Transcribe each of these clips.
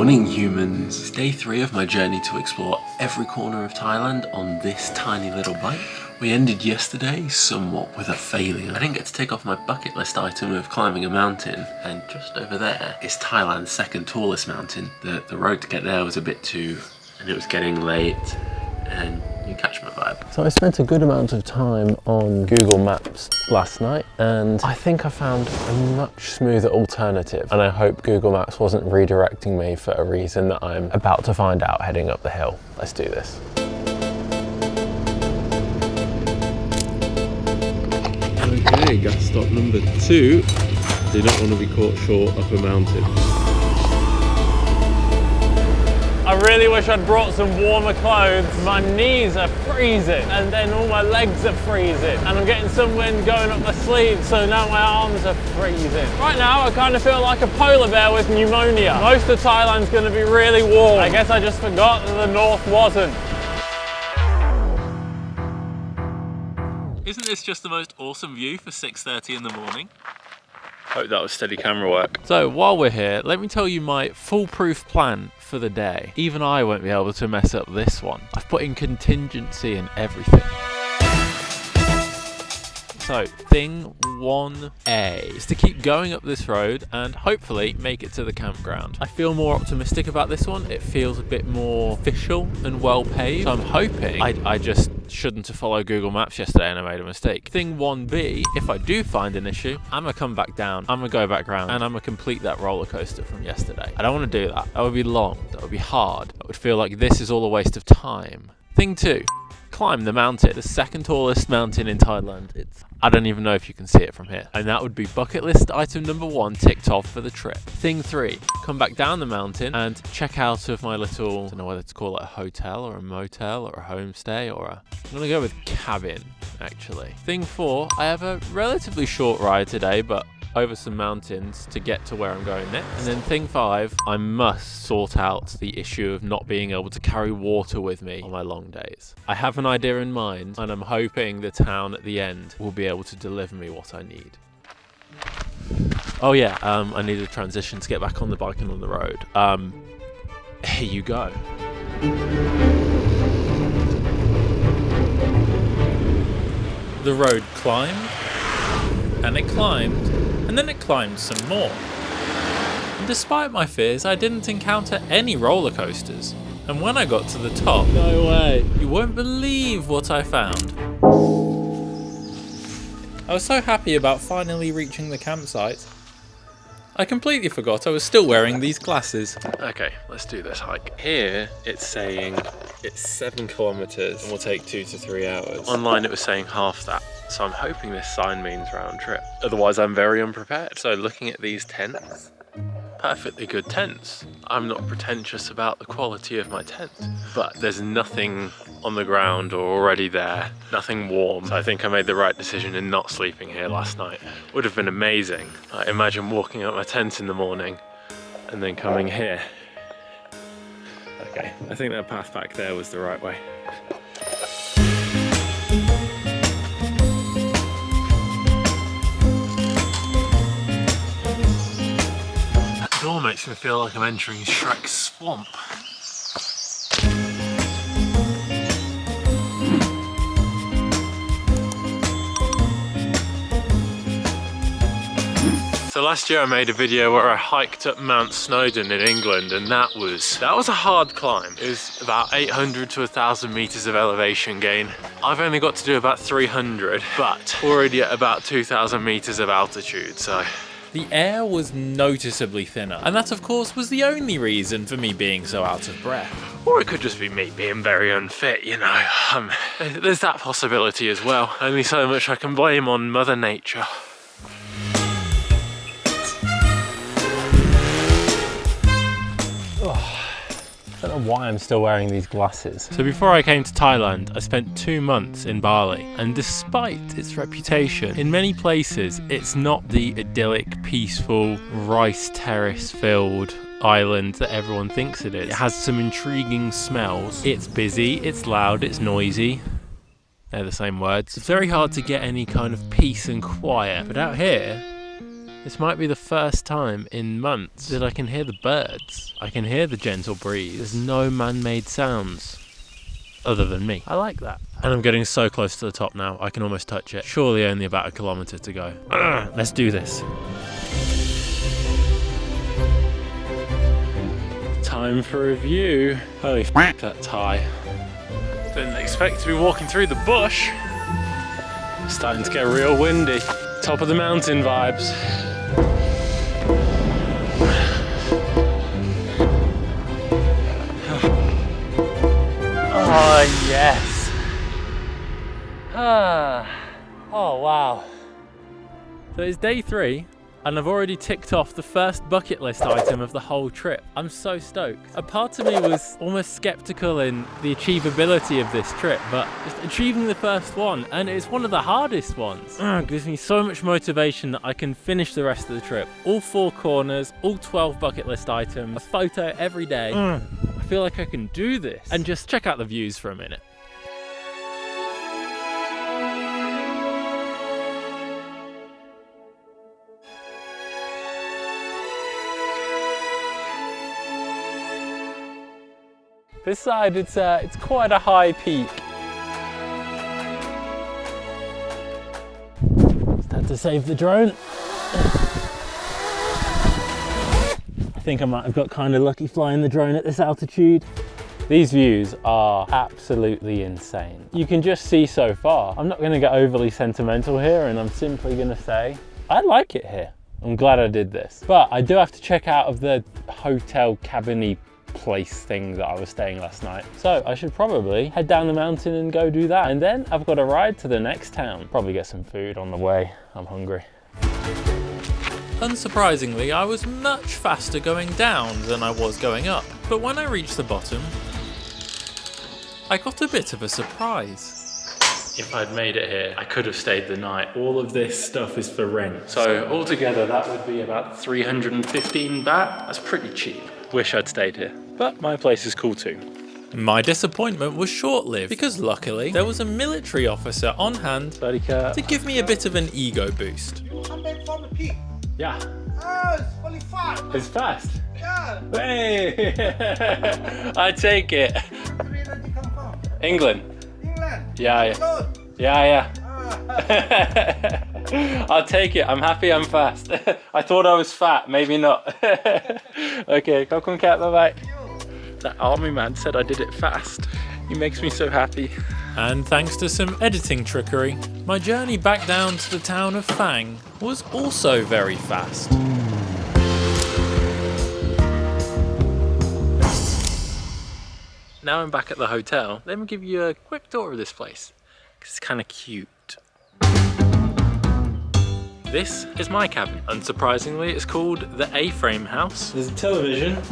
morning, humans. It's day 3 of my journey to explore every corner of Thailand on this tiny little bike. We ended yesterday somewhat with a failure. I didn't get to take off my bucket list item of climbing a mountain, and just over there is Thailand's second tallest mountain. The road to get there was a bit too, and it was getting late, and you catch my vibe. So I spent a good amount of time on Google Maps last night, and I think I found a much smoother alternative, and I hope Google Maps wasn't redirecting me for a reason that I'm about to find out heading up the hill. Let's do this. Okay, gas stop number 2. Do not want to be caught short up a mountain. I really wish I'd brought some warmer clothes. My knees are freezing and then all my legs are freezing and I'm getting some wind going up my sleeves, so now my arms are freezing. Right now I kind of feel like a polar bear with pneumonia. Most of Thailand's going to be really warm. I guess I just forgot that the north wasn't. Isn't this just the most awesome view for 6:30 in the morning? Hope that was steady camera work. So while we're here, let me tell you my foolproof plan for the day. Even I won't be able to mess up this one. I've put in contingency in everything. So thing 1A is to keep going up this road and hopefully make it to the campground. I feel more optimistic about this one. It feels a bit more official and well paved. So I'm hoping I just shouldn't have followed Google Maps yesterday and I made a mistake. Thing 1B, if I do find an issue, I'm gonna come back down, I'm gonna go back round, and I'm gonna complete that roller coaster from yesterday. I don't want to do that. That would be long, that would be hard. That would feel like this is all a waste of time. Thing 2, climb the mountain, the second tallest mountain in Thailand. I don't even know if you can see it from here. And that would be bucket list item number 1 ticked off for the trip. Thing 3, come back down the mountain and check out of my little, I don't know whether to call it a hotel or a motel or a homestay or I'm gonna go with cabin, actually. Thing 4, I have a relatively short ride today, but over some mountains to get to where I'm going next. And then thing 5, I must sort out the issue of not being able to carry water with me on my long days. I have an idea in mind and I'm hoping the town at the end will be able to deliver me what I need. Oh yeah, I need a transition to get back on the bike and on the road. Here you go. The road climbed, and it climbed, and then it climbed some more. And despite my fears, I didn't encounter any roller coasters. And when I got to the top, no way, you won't believe what I found. I was so happy about finally reaching the campsite, I completely forgot I was still wearing these glasses. Okay, let's do this hike. Here, it's saying it's 7 kilometers and will take 2 to 3 hours. Online, it was saying half that. So I'm hoping this sign means round trip. Otherwise, I'm very unprepared. So looking at these tents, perfectly good tents. I'm not pretentious about the quality of my tent, but there's nothing on the ground or already there, nothing warm. So I think I made the right decision in not sleeping here last night. Would have been amazing. I imagine walking up my tent in the morning and then coming here. Okay, I think that path back there was the right way. That door makes me feel like I'm entering Shrek's swamp. So last year I made a video where I hiked up Mount Snowdon in England, and that was a hard climb. It was about 800 to 1,000 meters of elevation gain. I've only got to do about 300, but already at about 2,000 meters of altitude, so. The air was noticeably thinner, and that of course was the only reason for me being so out of breath. Or it could just be me being very unfit, you know. There's that possibility as well. Only so much I can blame on Mother Nature. I don't know why I'm still wearing these glasses. So before I came to Thailand, I spent 2 months in Bali, and despite its reputation, in many places it's not the idyllic, peaceful, rice terrace filled island that everyone thinks it is. It has some intriguing smells. It's busy, it's loud, it's noisy. They're the same words. It's very hard to get any kind of peace and quiet, but out here, This might be the first time in months that I can hear the birds. I can hear the gentle breeze. There's no man-made sounds other than me. I like that. And I'm getting so close to the top now, I can almost touch it. Surely only about 1 kilometre to go. Let's do this. Time for a view. Holy f***, that's high. Didn't expect to be walking through the bush. Starting to get real windy. Top of the mountain vibes. Oh yes. Oh wow. So it's day 3 and I've already ticked off the first bucket list item of the whole trip. I'm so stoked. A part of me was almost skeptical in the achievability of this trip, but just achieving the first one, and it's one of the hardest ones, gives me so much motivation that I can finish the rest of the trip. All 4 corners, all 12 bucket list items, a photo every day. I feel like I can do this. And just check out the views for a minute. This side, it's quite a high peak. Just had to save the drone. I think I might have got kind of lucky flying the drone at this altitude. These views are absolutely insane. You can just see so far. I'm not going to get overly sentimental here, and I'm simply going to say, I like it here. I'm glad I did this. But I do have to check out of the hotel cabin-y place thing that I was staying last night. So I should probably head down the mountain and go do that. And then I've got a ride to the next town. Probably get some food on the way. I'm hungry. Unsurprisingly, I was much faster going down than I was going up. But when I reached the bottom, I got a bit of a surprise. If I'd made it here, I could have stayed the night. All of this stuff is for rent. So altogether, that would be about 315 baht. That's pretty cheap. Wish I'd stayed here. But my place is cool too. My disappointment was short-lived because luckily there was a military officer on hand to give me a bit of an ego boost. You come back from the peak. Yeah. Oh, it's really fast. It's fast. Yeah. Hey! I take it. Where did you come from? England. England. Yeah. Good. Yeah. Ah. I'll take it. I'm happy I'm fast. I thought I was fat, maybe not. Okay, welcome cat, bye-bye. That army man said I did it fast. He makes me so happy. And thanks to some editing trickery, my journey back down to the town of Fang was also very fast. Now I'm back at the hotel. Let me give you a quick tour of this place, because it's kind of cute. This is my cabin. Unsurprisingly, it's called the A-frame house. There's a television,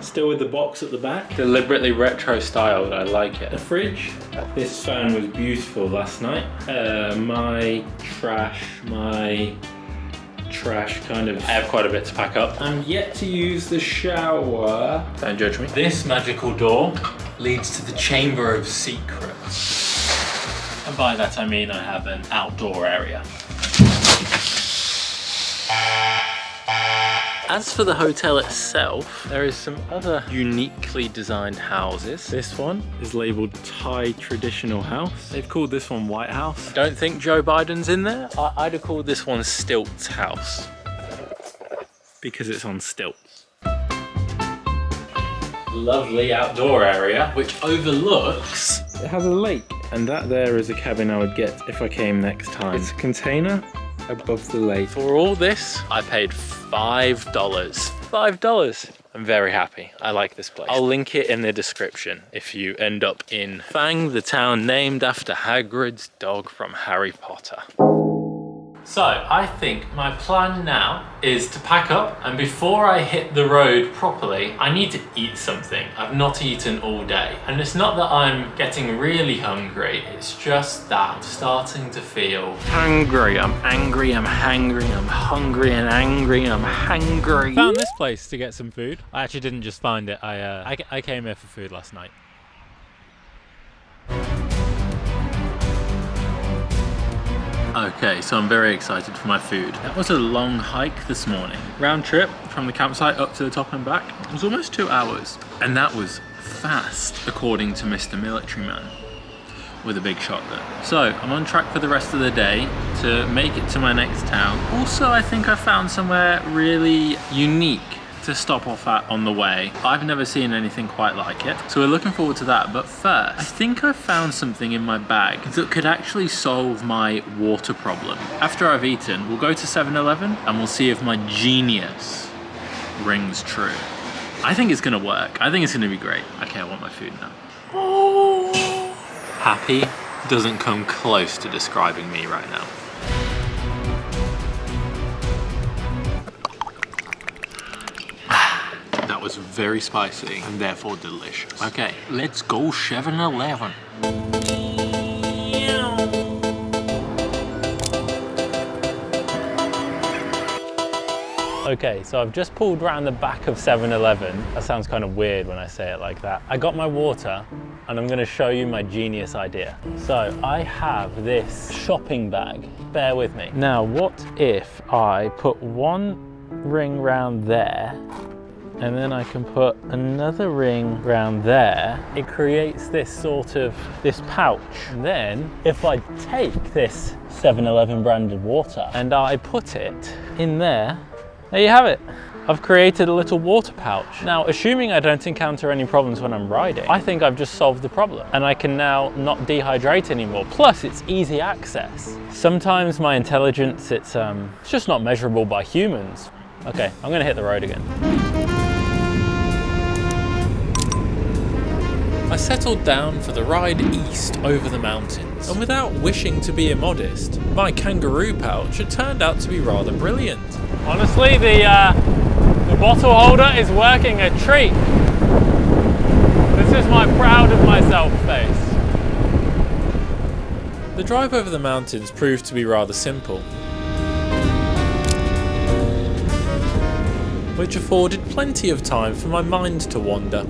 still with the box at the back. Deliberately retro styled, I like it. A fridge. This fan was beautiful last night. My trash kind of... I have quite a bit to pack up. I'm yet to use the shower. Don't judge me. This magical door leads to the Chamber of Secrets. And by that I mean I have an outdoor area. As for the hotel itself, there is some other uniquely designed houses. This one is labelled Thai Traditional House. They've called this one White House. Don't think Joe Biden's in there. I'd have called this one Stilts House, because it's on stilts. Lovely outdoor area, which overlooks... It has a lake, and that there is a cabin I would get if I came next time. It's a container above the lake. For all this, I paid $5. $5. I'm very happy. I like this place. I'll link it in the description if you end up in Fang, the town named after Hagrid's dog from Harry Potter. So I think my plan now is to pack up, and before I hit the road properly, I need to eat something. I've not eaten all day. And it's not that I'm getting really hungry, it's just that I'm starting to feel hungry. I'm angry, I'm hangry, I'm hungry and angry, I'm hangry. Found this place to get some food. I actually didn't just find it, I came here for food last night. Okay, so I'm very excited for my food. That was a long hike this morning. Round trip from the campsite up to the top and back. It was almost 2 hours. And that was fast, according to Mr. Military Man, with a big shot there. So I'm on track for the rest of the day to make it to my next town. Also, I think I found somewhere really unique to stop off at on the way. I've never seen anything quite like it, so we're looking forward to that. But first, I think I found something in my bag that could actually solve my water problem. After I've eaten, we'll go to 7-Eleven and we'll see if my genius rings true. I think it's gonna work. I think it's gonna be great. Okay, I want my food now. Happy doesn't come close to describing me right now. That was very spicy and therefore delicious. Okay, let's go 7-Eleven. Okay, so I've just pulled around the back of 7-Eleven. That sounds kind of weird when I say it like that. I got my water and I'm gonna show you my genius idea. So I have this shopping bag. Bear with me. Now, what if I put one ring round there and then I can put another ring round there? It creates this pouch. And then if I take this 7-Eleven branded water and I put it in there you have it. I've created a little water pouch. Now, assuming I don't encounter any problems when I'm riding, I think I've just solved the problem and I can now not dehydrate anymore. Plus, it's easy access. Sometimes my intelligence, it's just not measurable by humans. Okay, I'm gonna hit the road again. I settled down for the ride east over the mountains, and without wishing to be immodest, my kangaroo pouch had turned out to be rather brilliant. Honestly, the bottle holder is working a treat. This is my proud of myself face. The drive over the mountains proved to be rather simple, which afforded plenty of time for my mind to wander.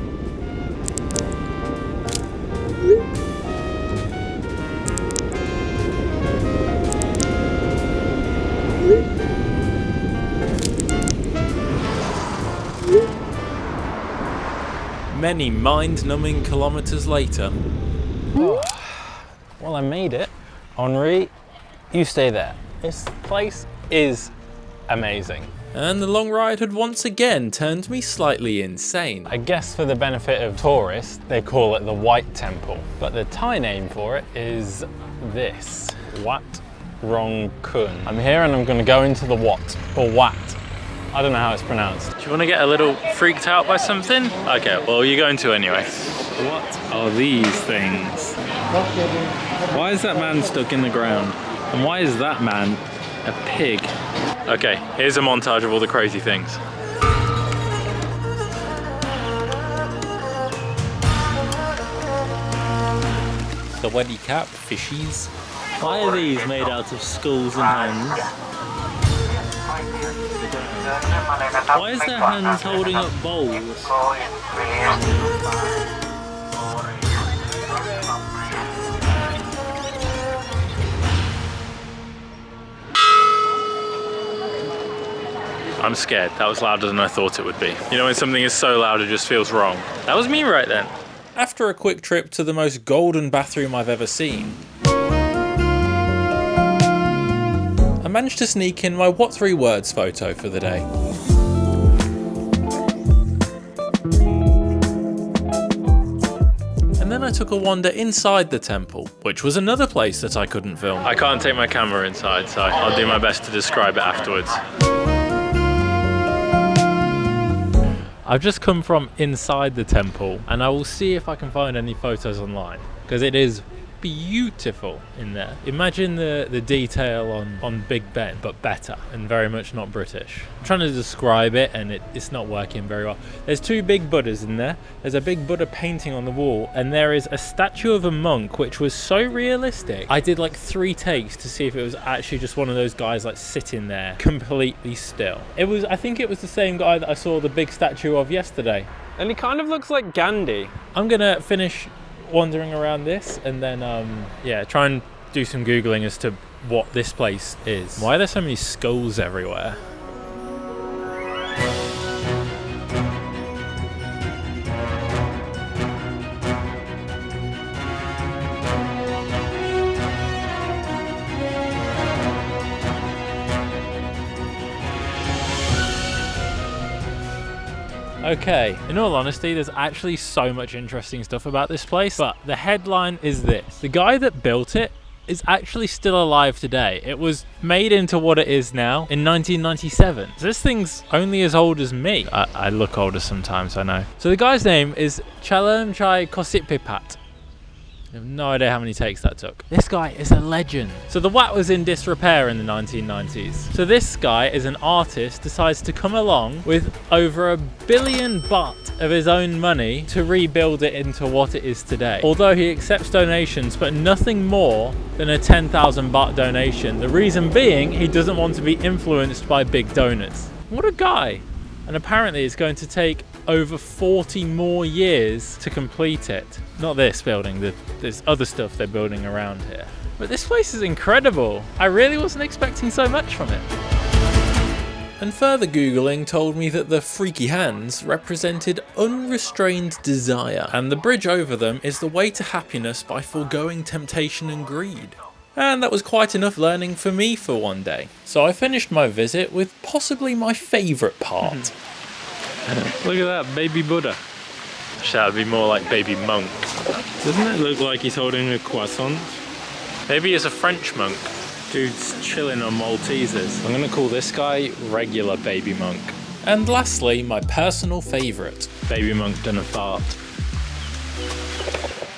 Many mind-numbing kilometers later. Oh, well, I made it. Henri, you stay there. This place is amazing. And the long ride had once again turned me slightly insane. I guess for the benefit of tourists, they call it the White Temple. But the Thai name for it is this, Wat Rong Kun. I'm here and I'm gonna go into the Wat, or Wat. I don't know how it's pronounced. Do you want to get a little freaked out by something? Okay, well, you're going to anyway. What are these things? Why is that man stuck in the ground? And why is that man a pig? Okay, here's a montage of all the crazy things. The weddy cap, fishies. Why are these made out of skulls and hands? Why is their hands holding up bowls? I'm scared. That was louder than I thought it would be. You know when something is so loud it just feels wrong? That was me right then. After a quick trip to the most golden bathroom I've ever seen, I managed to sneak in my What 3 Words photo for the day. And then I took a wander inside the temple, which was another place that I couldn't film. I can't take my camera inside, so I'll do my best to describe it afterwards. I've just come from inside the temple and I will see if I can find any photos online, because it is beautiful in there. Imagine the detail on Big Ben, but better and very much not British. I'm trying to describe it and it's not working very well. There's 2 big Buddhas in there. There's a big Buddha painting on the wall and there is a statue of a monk which was so realistic. I did like 3 takes to see if it was actually just one of those guys like sitting there completely still. I think it was the same guy that I saw the big statue of yesterday. And he kind of looks like Gandhi. I'm gonna finish wandering around this and then yeah, try and do some Googling as to what this place is. Why are there so many skulls everywhere? Okay, in all honesty, there's actually so much interesting stuff about this place, but the headline is this. The guy that built it is actually still alive today. It was made into what it is now in 1997. So this thing's only as old as me. I look older sometimes, I know. So the guy's name is Chalam Chai Kosipipat. I have no idea how many takes that took. This guy is a legend. So the Wat was in disrepair in the 1990s. So this guy is an artist, decides to come along with over $1 billion baht of his own money to rebuild it into what it is today. Although he accepts donations, but nothing more than a 10,000 baht donation. The reason being, he doesn't want to be influenced by big donors. What a guy. And apparently it's going to take over 40 more years to complete it. Not this building, there's other stuff they're building around here. But this place is incredible. I really wasn't expecting so much from it. And further Googling told me that the freaky hands represented unrestrained desire, and the bridge over them is the way to happiness by foregoing temptation and greed. And that was quite enough learning for me for one day. So I finished my visit with possibly my favourite part. Look at that, baby Buddha. That would be more like baby monk. Doesn't it look like he's holding a croissant? Maybe he's a French monk. Dude's chilling on Maltesers. I'm gonna call this guy regular baby monk. And lastly, my personal favourite. Baby monk done a fart.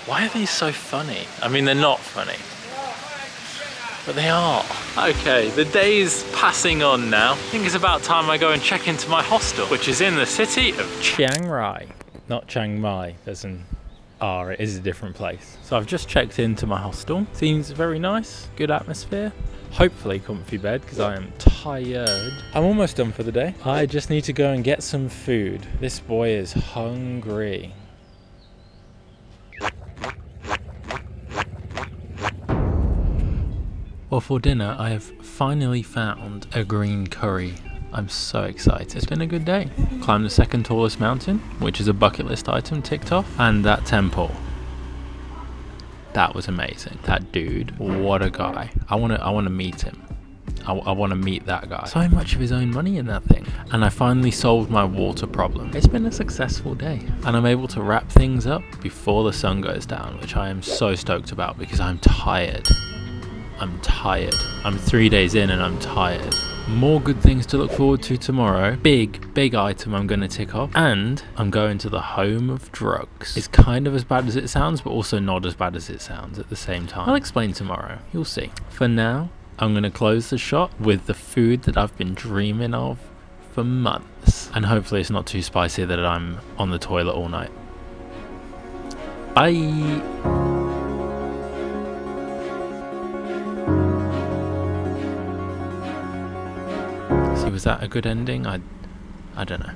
Why are these so funny? I mean, they're not funny. But they are. Okay, the day's passing on now. I think it's about time I go and check into my hostel, which is in the city of Chiang Rai. Not Chiang Mai, there's an R, it is a different place. So I've just checked into my hostel. Seems very nice, good atmosphere. Hopefully comfy bed, because I am tired. I'm almost done for the day. I just need to go and get some food. This boy is hungry. Well, for dinner, I have finally found a green curry. I'm so excited. It's been a good day. Climbed the second tallest mountain, which is a bucket list item ticked off, and that temple. That was amazing. That dude, what a guy. I want to meet him. I want to meet that guy. So much of his own money in that thing. And I finally solved my water problem. It's been a successful day. And I'm able to wrap things up before the sun goes down, which I am so stoked about because I'm tired. I'm tired. I'm 3 days in and I'm tired. More good things to look forward to tomorrow. Big item I'm going to tick off. And I'm going to the home of drugs. It's kind of as bad as it sounds, but also not as bad as it sounds at the same time. I'll explain tomorrow. You'll see. For now, I'm going to close the shop with the food that I've been dreaming of for months. And hopefully it's not too spicy that I'm on the toilet all night. Bye! Was that a good ending? I don't know.